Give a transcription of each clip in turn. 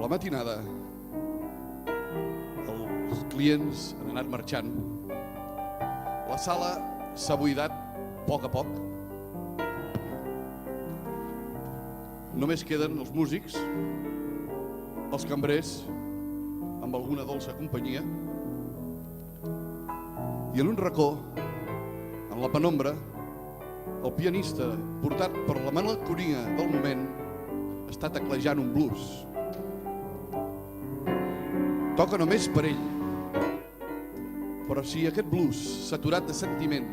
la matinada els clients han anat marxant. La sala s'ha buidat a poc. Només queden els músics, els cambrers, amb alguna dolça companyia, i en un racó, en la penombra, el pianista, portat per la melancolia del moment, està teclejant un blues. Toca només per ell, però si aquest blues, saturat de sentiment,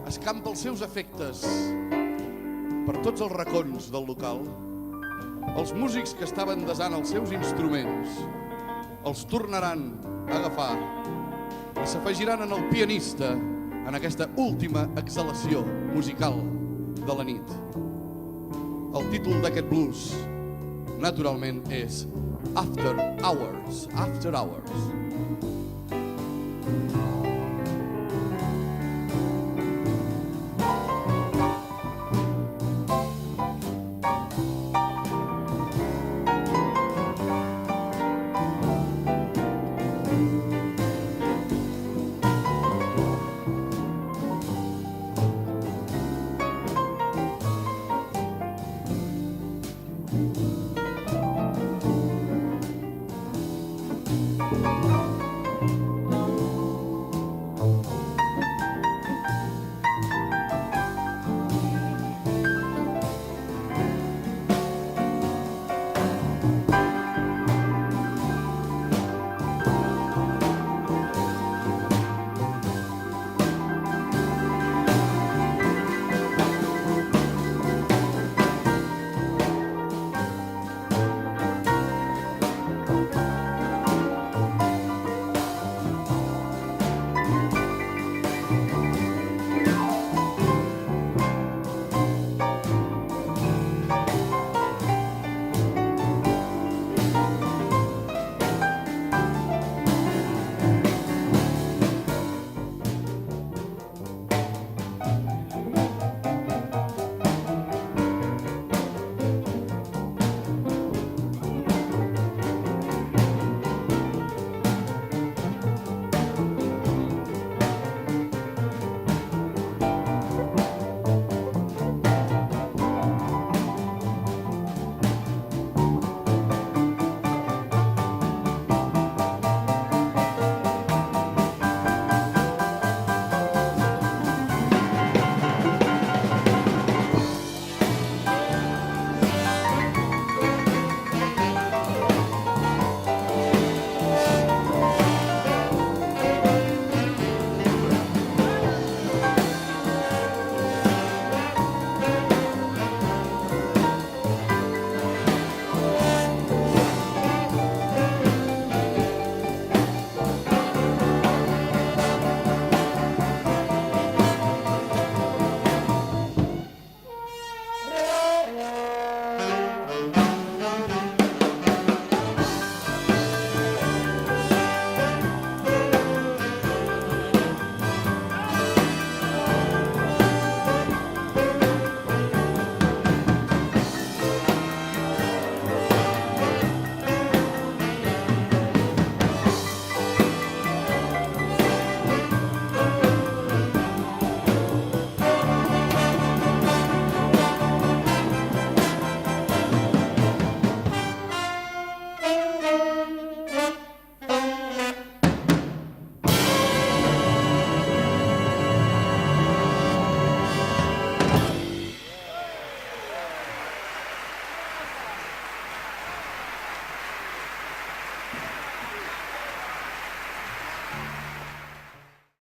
escampa els seus efectes per tots els racons del local, els músics que estaven desant els seus instruments els tornaran a agafar i s'afegiran en el pianista en aquesta última exhalació musical de la nit. El títol d'aquest blues, naturalment, és After Hours, After Hours.